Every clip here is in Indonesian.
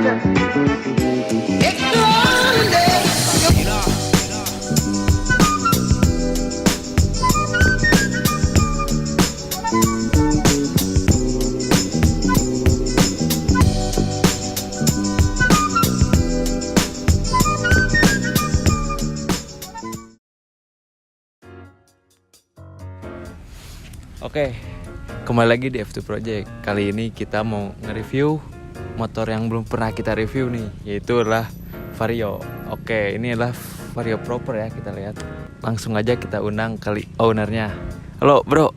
Oke, kembali lagi di F2 Project. Kali ini kita mau nge-review motor yang belum pernah kita review nih, yaitu adalah Vario. Oke, ini adalah Vario proper ya, kita lihat. Langsung aja kita undang kali ownernya. Halo bro.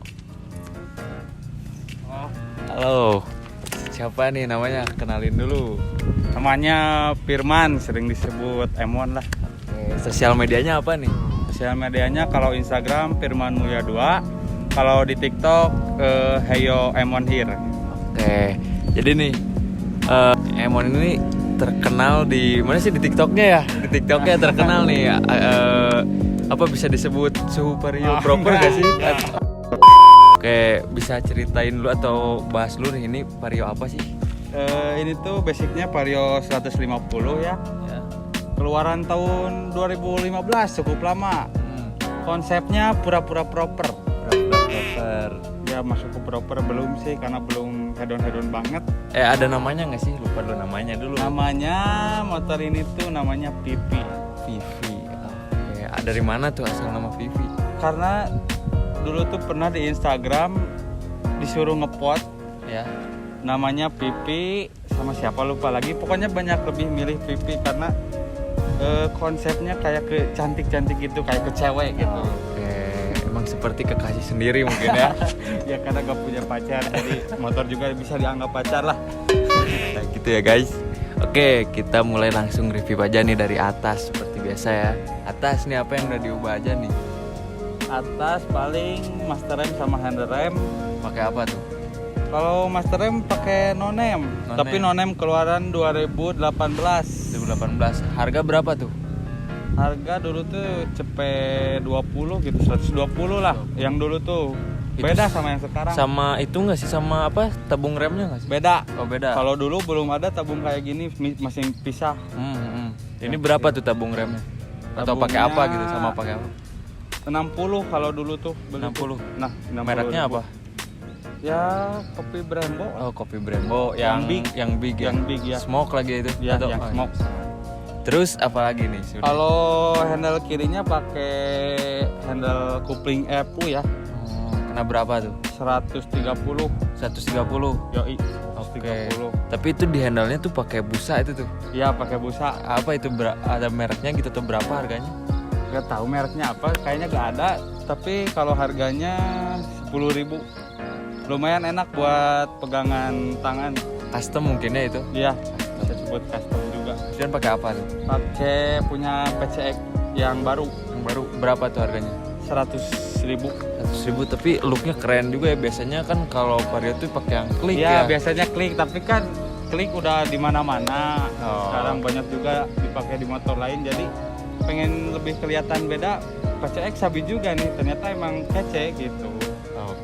Halo. Siapa nih namanya? Kenalin dulu. Namanya Firman, sering disebut Emon lah. Oke, sosial medianya apa nih? Sosial medianya kalau Instagram Firman Mulia 2. Kalau di TikTok Heyo Emon Here. Oke, jadi nih Emon ini terkenal di mana sih, di TikToknya ya? Di TikToknya terkenal nih. Apa bisa disebut suhu Vario proper gak sih? Oke, bisa ceritain dulu atau bahas dulu nih, ini Vario apa sih? Ini tuh basicnya Vario 150 ya. Keluaran tahun 2015, cukup lama. Konsepnya pura-pura proper. Ya masuk ke proper belum sih, karena belum hedon banget. Ada namanya nggak sih? Lupa dulu namanya dulu. Namanya motor ini tuh namanya Vivi. Oke, dari mana tuh asal nama Vivi? Karena dulu tuh pernah di Instagram disuruh ngepot Ya. namanya Vivi sama siapa lupa lagi. Pokoknya banyak lebih milih Vivi karena konsepnya kayak ke cantik-cantik gitu, kayak ke cewek gitu. Emang seperti kekasih sendiri mungkin ya. Ya karena gak punya pacar, jadi motor juga bisa dianggap pacar lah. Nah, gitu ya guys. Oke, kita mulai langsung review aja nih dari atas seperti biasa ya. Atas nih apa yang udah diubah aja nih? Atas paling master rem sama handle rem. Pakai apa tuh? Kalau master rem pakai no-name. Tapi no-name keluaran 2018. 2018. Harga berapa tuh? Harga dulu tuh cepet 20 gitu, 120 lah. Yang dulu tuh beda sama yang sekarang. Sama itu nggak sih, sama apa, tabung remnya nggak sih? Beda. Oh beda. Kalau dulu belum ada tabung kayak gini, masih pisah. Ini berapa tuh tabung remnya? Atau pakai apa gitu, sama pakai apa? 60 kalau dulu tuh. 60. Nah, 60 mereknya ribu. apa? Ya kopi Brembo. Oh, kopi Brembo yang big ya. Yang big ya. Smoke lagi itu. Ya, yang smoke. Terus apa lagi nih? Kalau handle kirinya pakai handle coupling EPU ya. Kena berapa tuh? 130. 130. Yoi. Oke. Tapi itu di handle-nya tuh pakai busa itu tuh. Iya, pakai busa. Apa itu, ada mereknya gitu atau berapa harganya? Gak tahu mereknya apa, kayaknya gak ada. Tapi kalau harganya 10.000. Lumayan enak buat pegangan tangan. Custom mungkin ya itu? Iya, bisa sebut custom juga. Dan pakai apa tuh? Pakai punya PCX yang baru. Yang baru berapa tuh harganya? 100.000. 100.000, tapi looknya keren juga ya. Biasanya kan kalau Vario tuh pakai yang klik ya. Iya, biasanya klik, tapi kan klik udah di mana-mana. Sekarang banyak juga dipakai di motor lain, jadi pengen lebih kelihatan beda. PCX sabi juga nih, ternyata emang kece gitu.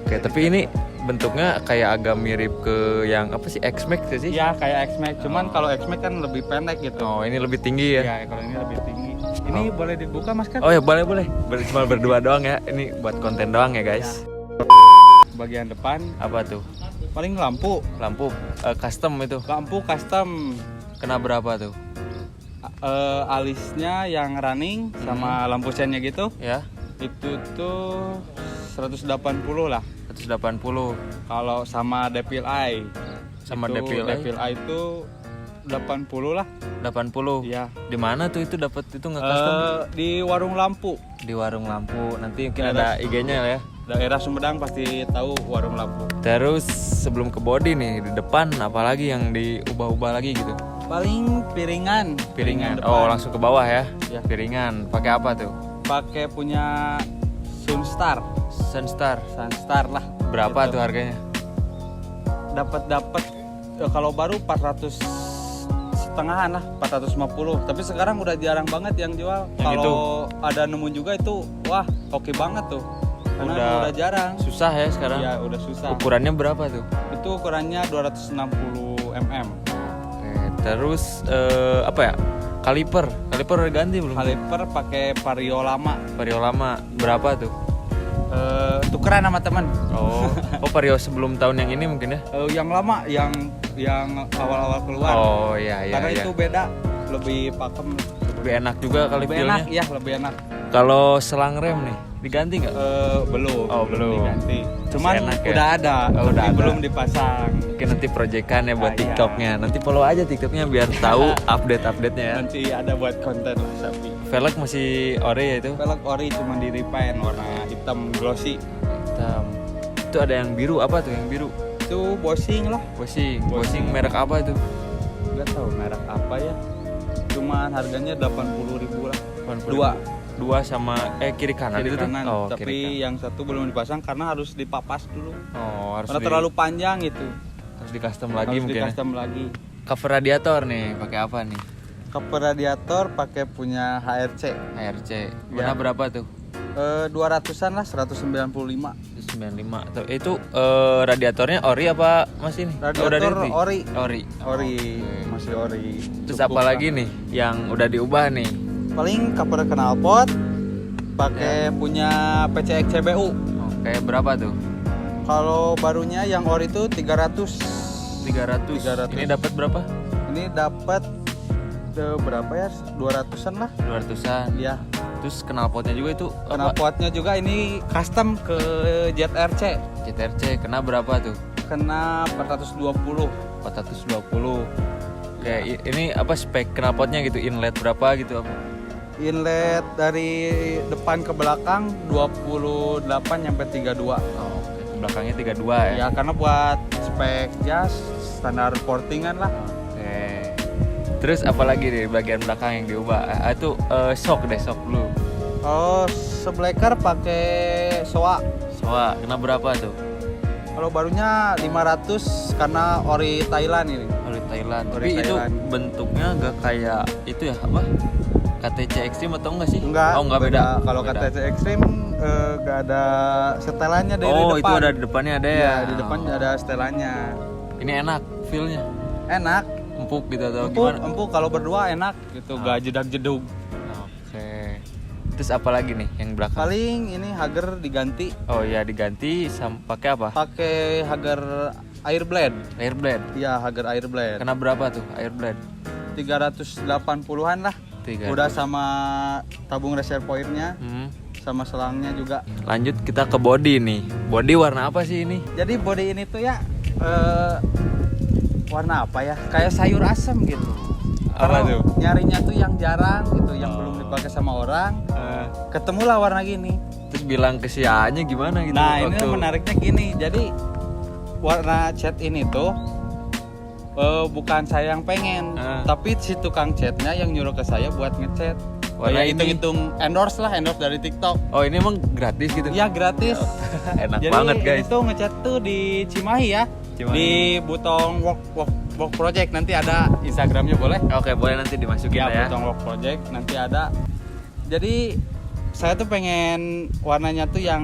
Oke, tapi ini bentuknya kayak agak mirip ke yang apa sih, X-Max sih? Iya, kayak X-Max, cuman kalau X-Max kan lebih pendek gitu. Oh, ini lebih tinggi ya? Iya, kalau ini lebih tinggi. Ini boleh dibuka Mas kan? Oh ya, boleh. Cuma berdua doang ya. Ini buat konten doang ya guys. Bagian depan apa tuh? paling lampu custom itu. Lampu custom. Kena berapa tuh? Alisnya yang running sama lampu sennya gitu. Ya. Itu tuh 180 lah. 180. Kalau sama Devil Eye. Sama itu, Devil Eye itu 80 lah. 80. Iya. Di mana tuh itu dapat itu nge-custom? Di warung lampu. Di warung lampu. Nanti mungkin ada IG-nya ya. Daerah Sumedang pasti tahu warung lampu. Terus sebelum ke body nih, di depan apalagi yang diubah-ubah lagi gitu? Paling piringan. Oh, langsung ke bawah ya? Ya. Piringan. Pakai apa tuh? Pakai punya Sunstar lah. Berapa gitu. tuh harganya? Dapat kalau baru 400 setengahan lah, 450. Tapi sekarang udah jarang banget yang jual. Kalau ada nemu juga itu, wah oke banget tuh. Karena udah jarang. Susah ya sekarang? Iya, udah susah. Ukurannya berapa tuh? Itu ukurannya 260 mm. Oke. Terus apa ya? Kaliper udah ganti belum? Kaliper pakai Vario lama. Vario lama berapa tuh? Tukeran sama teman. Oh Vario sebelum tahun yang ini mungkin ya? Yang lama, yang awal-awal keluar. Oh iya. Karena itu beda, lebih pakem. Lebih enak juga kali Lebih feel-nya. enak, ya lebih enak. Kalau selang rem nih diganti nggak? Belum. Oh, belum. Diganti. Cuman enak ya? udah ada, Oh, udah tapi ada. belum dipasang. Mungkin nanti proyekan ya buat Iya. TikToknya. Nanti follow aja TikToknya biar tahu update-update-nya ya. Nanti ada buat konten lah sapi. Velg masih ori ya itu? Velg ori cuma di repaint warna hitam glossy. Hitam. Itu ada yang biru, apa tuh yang biru? Itu Bossing lah. Bossing merek apa itu? Nggak tahu merek apa ya. Cuman harganya 80.000 lah. 80.000. Dua sama kiri kanan Kiri itu tuh? kanan. Oh, Tapi kiri kanan. yang satu belum dipasang karena harus dipapas dulu. Oh, harus Karena terlalu panjang itu. harus di custom lagi Harus mungkin. di Ya? custom lagi. Cover radiator nih, pakai apa nih? Cover radiator pakai punya HRC. HRC. Ya. Warna berapa tuh? 200-an lah, 195. 95. Tuh, itu radiatornya ori apa masih nih? Radiator ganti? ori. Ori. Ori, Oke. masih ori. Terus Cukup apa lah. lagi nih yang udah diubah nih? Paling cover knalpot pakai punya PCX CBU. Oke, berapa tuh? Kalau barunya yang ori itu 300. 300. 300. Ini dapat berapa? Ini dapat berapa ya? 200-an lah. 200-an. Ya. Terus knalpotnya juga itu apa? Knalpotnya juga ini custom ke ZRC. CTRC kena berapa tuh? Kena 420. 420. Oke, ini apa spek knalpotnya gitu? Inlet berapa gitu apa? Inlet dari depan ke belakang 28 sampai 32. Oh, oke. Belakangnya 32 ya. Ya karena buat spek jas standar portingan lah. Oke. Terus apalagi di bagian belakang yang diubah? Itu shock dulu. Oh, sebleker pakai SOA. Soa, kena berapa tuh? Kalau barunya 500 karena ori Thailand ini. Ori Thailand. Ori Tapi itu Thailand. bentuknya agak kayak itu ya apa? KTC Extreme atau enggak sih? Enggak. Oh, enggak beda. Kalau Beda. KTC Extreme enggak ada setelannya dari Oh, depan. itu ada di depannya ada ya. Iya, di depan ada setelannya. Ini enak feel-nya. Enak. Empuk gitu atau Empuk, gimana? empuk kalau berdua enak gitu, Oh. gak jedag-jedug. Oke. Terus apa lagi nih yang belakang? Paling ini hager diganti Oh iya diganti pakai apa? pakai hager air blade. Air blade. Iya, hager air blade. Kena berapa tuh air blade? 380-an lah. 300. Udah sama tabung reservoirnya, Hmm. sama selangnya juga. Lanjut kita ke body nih. Body warna apa sih ini? Jadi body ini tuh ya warna apa ya? Kayak sayur asem gitu. Apa Kalau tuh? nyarinya tuh yang jarang gitu, yang Oh. belum dipakai sama orang. Ketemulah warna gini. Terus bilang ke si A-nya gimana gitu? Nah, ini waktu- menariknya gini. Jadi warna cat ini tuh bukan saya yang pengen, tapi si tukang catnya yang nyuruh ke saya buat ngecat. Warna Ya, ini? hitung-hitung endorse dari TikTok. Oh ini emang gratis gitu? Iya, gratis. Enak Jadi banget guys. ini tuh ngecat tuh di Cimahi ya. Cimahi. Di Butong Work Project, nanti ada Instagramnya boleh. Oke boleh nanti dimasukin Ya, lah ya. Butong Work Project nanti ada. Jadi saya tuh pengen warnanya tuh yang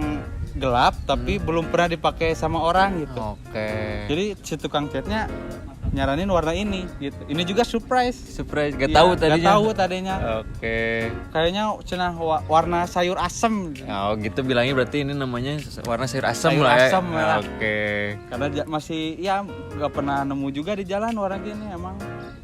gelap tapi belum pernah dipakai sama orang gitu. Oke. Jadi si tukang catnya nyaranin warna ini gitu. Ini juga surprise. Surprise, gak Iya, tahu tadinya. Gak tahu tadinya. Oke. Kayaknya cenah warna sayur asem. Oh gitu bilangnya berarti ini namanya warna sayur asam Sayur lah ya. asem lah. Oke. Karena masih ya nggak pernah nemu juga di jalan warna gini emang.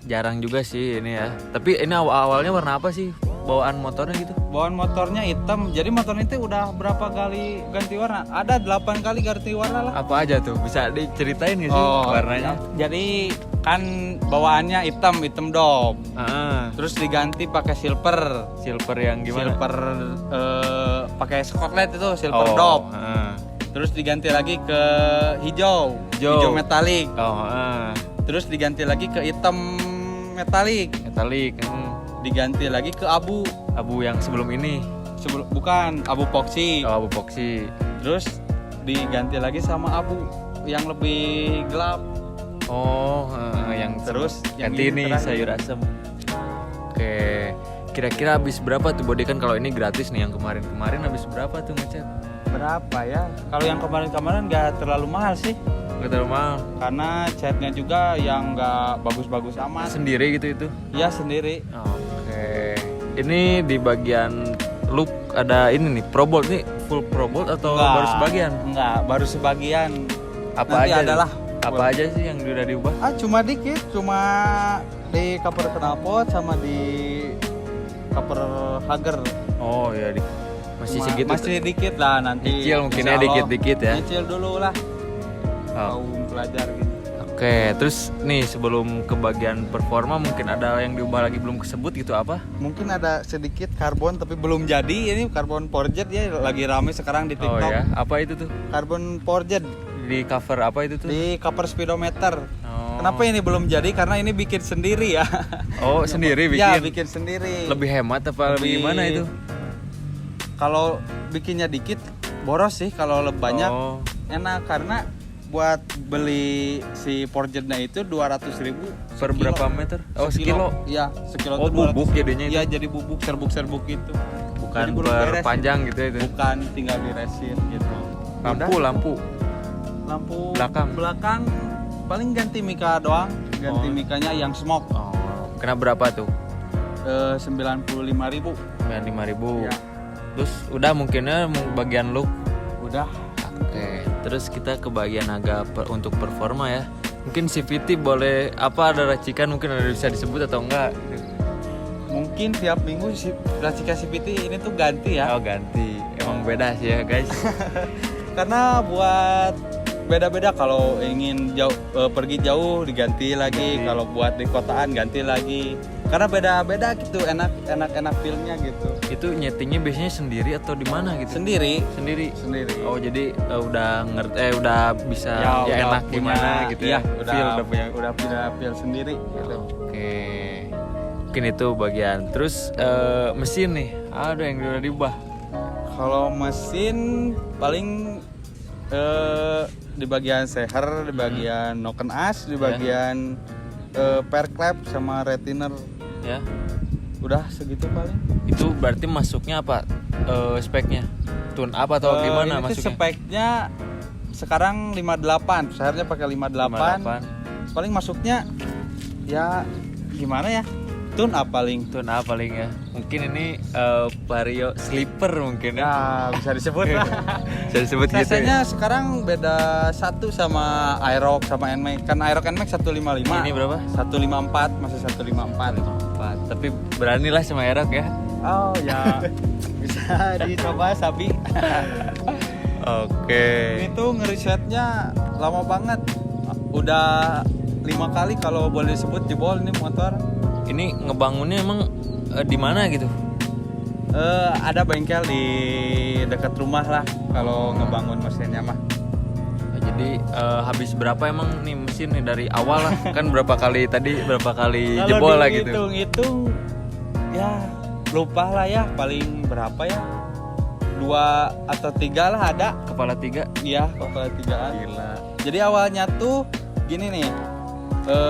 Jarang juga sih ini ya. Tapi ini awalnya warna apa sih? Bawaan motornya gitu? Bawaan motornya hitam. Jadi motor itu udah berapa kali ganti warna? Ada 8 kali ganti warna lah. Apa aja tuh? Bisa diceritain gak sih warnanya? Jadi kan bawaannya hitam dop. Ah, Terus diganti pakai silver. silver yang gimana? Silver pakai Scotland itu silver dop. Terus diganti lagi ke hijau. Hijau. Metalik. Oh, Terus diganti lagi ke hitam metalik. metalik. Diganti lagi ke abu. Abu yang sebelum ini. Bukan abu epoxy. Oh, abu epoxy. Terus diganti lagi sama abu yang lebih gelap. Oh, yang Terus yang ganti ini nih terakhir. sayur asem. Oke. Kira-kira habis berapa tuh body kan, kalau ini gratis nih, yang kemarin habis berapa tuh ngecat? Berapa ya? Kalau yang kemarin nggak terlalu mahal sih. Nggak terlalu mahal. Karena catnya juga yang nggak bagus-bagus amat. Sendiri gitu itu? Iya sendiri. Oke. Ini di bagian look ada ini nih, Pro Bolt nih, full Pro Bolt atau baru sebagian? Enggak, baru sebagian. Apa Nanti aja? adalah Apa aja sih yang udah diubah? Cuma dikit, cuma di cover knalpot sama di cover hager. Oh iya, masih segitu. Masih dikit lah nanti. Nyicil mungkinnya dikit-dikit ya. Nyicil dulu lah. Oh. Kaum pelajar gitu. Oke, terus nih sebelum ke bagian performa mungkin ada yang diubah lagi belum kesebut gitu apa? Mungkin ada sedikit karbon tapi belum jadi. Ini karbon forged ya, lagi rame sekarang di TikTok. Oh ya, apa itu tuh? Karbon forged Di cover apa itu tuh? di cover speedometer. Oh. Kenapa ini belum jadi? Karena ini bikin sendiri ya. Oh, sendiri bikin? Ya, bikin sendiri. Lebih hemat apa lebih gimana itu? Kalau bikinnya dikit boros sih, kalau banyak enak karena buat beli si forgednya itu 200.000 per berapa meter? Oh, sekilo. Iya, sekilo. Oh, tuh bubuk jadinya itu. Iya, jadi bubuk serbuk-serbuk gitu. Bukan Jadi belum per beres. panjang gitu itu. Bukan, tinggal diresin gitu. Lampu Belakang paling ganti mika doang, ganti Oh. mikanya yang smoke. Oh, kena berapa tuh? 95.000. 95.000. Ya. Terus udah mungkinnya bagian look. Udah. Oke, terus kita ke bagian agak untuk performa ya. Mungkin CVT boleh apa, ada racikan mungkin ada bisa disebut atau enggak? Mungkin tiap minggu si racikan CVT ini tuh ganti ya. Oh, ganti. Emang beda sih ya, guys. Karena buat beda-beda, kalau ingin pergi jauh diganti lagi, kalau buat di kotaan ganti lagi. Karena beda-beda gitu, enak feelnya gitu. Itu nyetingnya biasanya sendiri atau di mana gitu? Sendiri. Oh, jadi udah udah bisa udah enak punya, gimana gitu iya, ya. udah punya feel sendiri gitu. Oke. Mungkin itu bagian. Terus mesin nih, ada yang udah diubah. Kalau mesin paling di bagian seher, di bagian noken as, di bagian pair clap sama retainer. Ya. Udah segitu paling. Itu berarti masuknya apa? Speknya? Tune up atau gimana ini tuh masuknya? speknya sekarang 58, seharusnya pakai 58. Paling masuknya ya gimana ya? Tune up paling. Tune up paling ya. Mungkin ini Vario Sleeper mungkin ya. Ya, bisa disebut lah. Bisa disebut gitu. Biasanya sekarang beda satu sama Aerox sama NMAX. Kan Aerox NMAX 155. Ini berapa? 154, masih 154. 4. Tapi beranilah sama Aerox ya. Oh ya. Bisa dicoba Sabi. Oke. Itu ngerisetnya lama banget. Udah 5 kali kalau boleh disebut jebol ini motor. Ini ngebangunnya emang di mana gitu? Ada bengkel di dekat rumah lah kalau ngebangun mesinnya mah. Jadi habis berapa emang nih mesin nih dari awal lah? Kan berapa kali jebol lah gitu. Kalau hitung ya lupa lah ya, paling berapa ya? 2 atau 3 lah ada. Kepala 3? Iya, kepala 3an. Gila. Jadi awalnya tuh gini nih,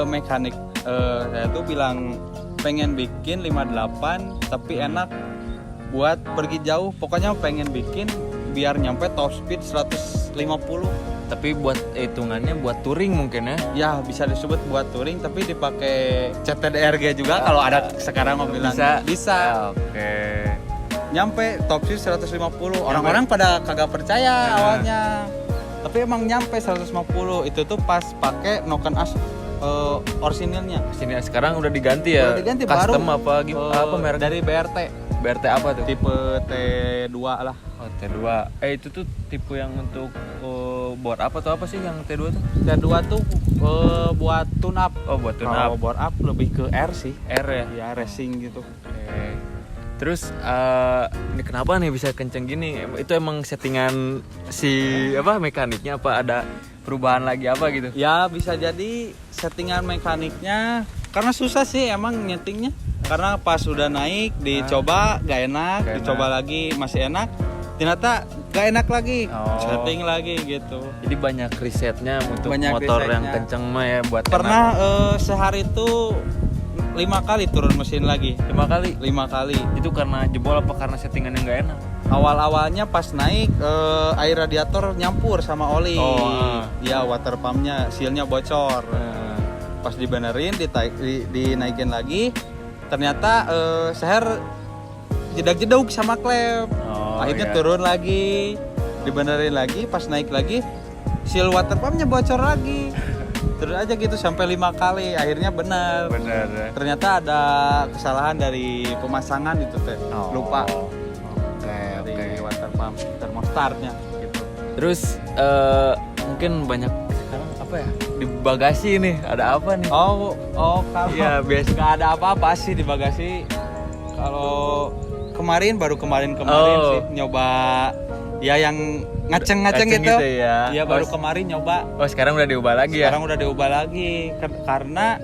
mekanik saya tuh bilang pengen bikin 58 tapi enak buat pergi jauh. Pokoknya pengen bikin biar nyampe top speed 150. Tapi buat hitungannya buat touring mungkin ya? Ya bisa disebut buat touring, tapi dipakai CTDRG juga kalau ada sekarang mau bilang. Bisa. Oke. Nyampe top speed 150. Orang-orang pada kagak percaya awalnya. Tapi emang nyampe 150. Itu tuh pas pakai noken as orisinilnya. Sini sekarang udah diganti ya? Udah diganti, custom baru. apa apa merek? Dari BRT. BRT apa tuh? Tipe T2 lah. Oh, T2. Itu tuh tipe yang untuk bore up atau apa sih yang T2 tuh? T2 tuh buat tune up. Oh, buat tune Kalau up. bore up lebih ke R sih. R ya? Ya racing gitu. Oke. Terus ini kenapa nih bisa kenceng gini? Itu emang settingan si mekaniknya apa ada perubahan lagi apa gitu? Ya bisa jadi settingan mekaniknya, karena susah sih emang nyetingnya. Karena pas udah naik dicoba gak enak, dicoba lagi masih enak, ternyata gak enak lagi, setting lagi gitu. Jadi banyak risetnya untuk Banyak motor risetnya. yang kenceng mah ya buat Pernah sehari itu 5 kali turun mesin lagi. 5 kali. 5 kali. Itu karena jebol apa karena settingan yang nggak enak? Awal-awalnya pas naik air radiator nyampur sama oli. Oh, Ya water pumpnya sealnya bocor. Pas dibenerin, dinaikin lagi, ternyata seher jedak-jeduk sama klep. Akhirnya iya. turun lagi, dibenerin lagi, pas naik lagi seal water pumpnya bocor lagi. Terus aja gitu sampai 5 kali, akhirnya bener. Bener. Ternyata ada kesalahan dari pemasangan itu teh, lupa dari water pump termostarnya gitu. Terus mungkin banyak sekarang apa ya di bagasi nih, ada apa nih? Oh kalau Iya, biasa. nggak ada apa-apa sih di bagasi. Kalau baru kemarin Oh. sih nyoba ya yang ngaceng gitu. ya. Iya baru kemarin nyoba. Oh, sekarang udah diubah lagi ya? Sekarang udah diubah lagi karena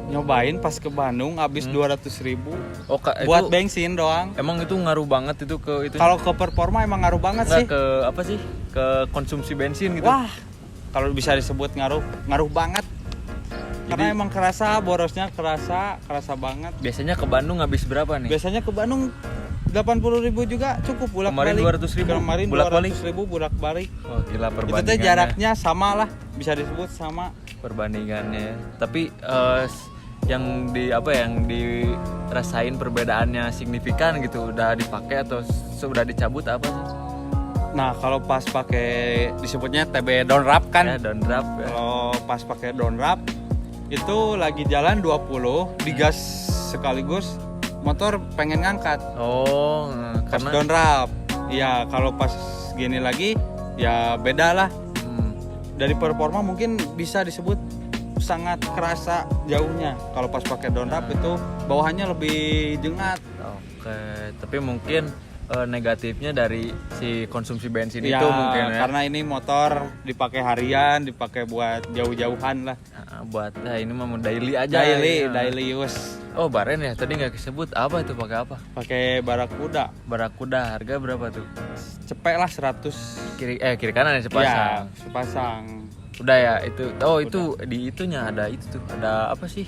nyobain pas ke Bandung habis 200.000 Oh, buat itu bensin doang. emang itu ngaruh banget itu ke itu? Kalau ke performa emang ngaruh banget Nggak sih. ke apa sih? Ke konsumsi bensin gitu. Wah, kalau bisa disebut ngaruh banget. Karena emang kerasa borosnya kerasa banget. Biasanya ke Bandung habis berapa nih? Biasanya ke Bandung 80.000 juga cukup Kemarin bolak-balik. 200.000 Kemarin bolak-balik? 200.000 bolak-balik. Oh, gila Itu perbandingannya. teh jaraknya sama lah, bisa disebut sama. Perbandingannya. Tapi yang dirasain perbedaannya signifikan gitu, udah dipakai atau sudah dicabut apa sih? Nah, kalau pas pakai disebutnya TB downwrap kan. Ya, downdraft ya. Kalau pas pakai downwrap itu lagi jalan 20 digas sekaligus motor pengen ngangkat. Oh, Pas karena downwrap. Iya, kalau pas gini lagi ya beda lah. Dari performa mungkin bisa disebut sangat kerasa jauhnya. Kalau pas pakai downwrap itu bawahannya lebih jengat. Oke, tapi mungkin negatifnya dari si konsumsi bensin Ya, itu mungkin ya. karena ini motor dipakai harian, dipakai buat jauh-jauhan lah. Buat ini mah mau daily aja. Ya. Daily use. Oh, baren ya, tadi nggak disebut apa itu, pakai apa? Pakai Barakuda. Barakuda, harga berapa tuh? Cepet lah 100. Kiri kanan ya sepasang. Iya, sepasang. Udah ya itu. Oh, itu di itunya ada itu tuh. Ada apa sih?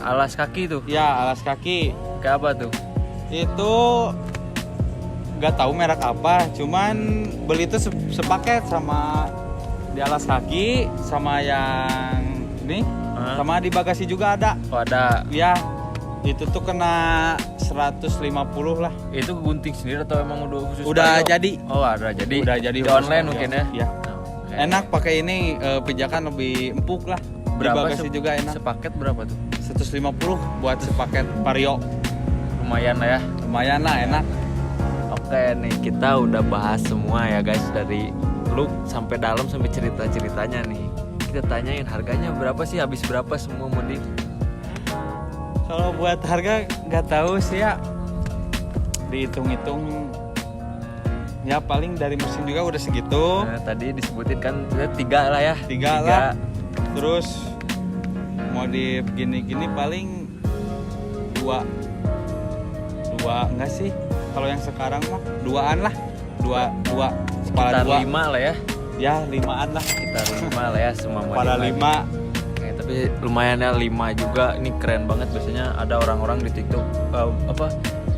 Alas kaki tuh. Ya, alas kaki. Kayak apa tuh? Itu nggak tahu merek apa, cuman beli itu sepaket sama di alas kaki sama yang ini, sama di bagasi juga ada. Oh, ada. Ya, itu tuh kena 150 lah. Itu gunting sendiri atau emang udah khusus? Udah Vario? jadi. Oh, ada jadi. Udah jadi Di khusus online Vario. mungkin ya. Iya. Oke. Enak pakai ini, pijakan lebih empuk lah. Berapa Di bagasi juga enak. Sepaket berapa tuh? 150 buat sepaket Vario. Lumayan lah ya. Lumayan lah, enak. Oke nih, kita udah bahas semua ya guys, dari look sampai dalam sampai cerita-ceritanya nih. Kita tanyain harganya berapa sih, habis berapa semua modif? Kalau buat harga nggak tahu sih ya. Dihitung-hitung ya paling dari mesin juga udah segitu. Nah, tadi disebutin kan udah 3 lah ya. Tiga lah. Terus modif gini-gini paling dua enggak sih? Kalau yang sekarang mah duaan lah. Dua kepala Sekitar dua. 5 lah ya. Ya 5-an lah. Sekitar 5 lah ya semua modif. Kepala lagi. 5. Oke, tapi lumayan ya 5 juga. Ini keren banget, biasanya ada orang-orang di TikTok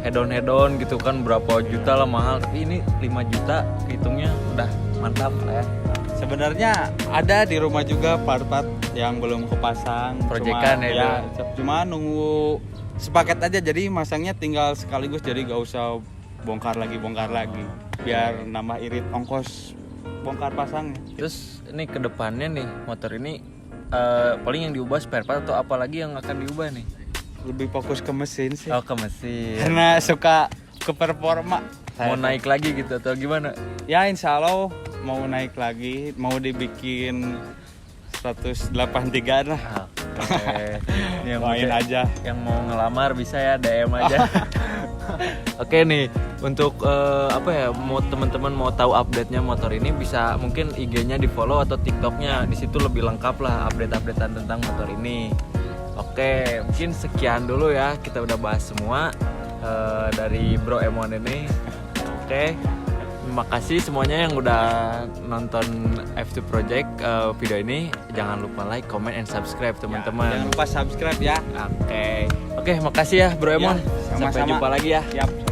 head-on gitu kan berapa juta lah mahal, tapi ini 5 juta hitungnya udah mantap lah ya. Sebenarnya ada di rumah juga part-part yang belum kepasang. Proyekan Cuma, ya, cuma nunggu sepaket aja, jadi masangnya tinggal sekaligus, jadi gak usah bongkar lagi biar nambah irit ongkos bongkar pasangnya. Terus ini kedepannya nih motor ini paling yang diubah spare part atau apalagi yang akan diubah nih? Lebih fokus ke mesin sih, Oh, ke mesin. karena suka ke performa. Mau naik lagi gitu atau gimana? Ya insya Allah mau naik lagi, mau dibikin 183 lah. Oke. Yang Main bisa- aja. Yang mau ngelamar bisa ya DM aja. Oke nih, untuk mau teman-teman mau tahu update-nya motor ini bisa mungkin IG-nya di follow atau TikTok-nya, di situ lebih lengkap lah update-updatean tentang motor ini. Oke, mungkin sekian dulu ya, kita udah bahas semua dari Bro M1 ini. Oke, makasih semuanya yang udah nonton F2 Project video ini. Jangan lupa like, comment, and subscribe teman-teman. Jangan lupa subscribe ya. Oke, makasih ya Bro Emon. Ya, sama-sama. Sampai jumpa lagi ya. Siap.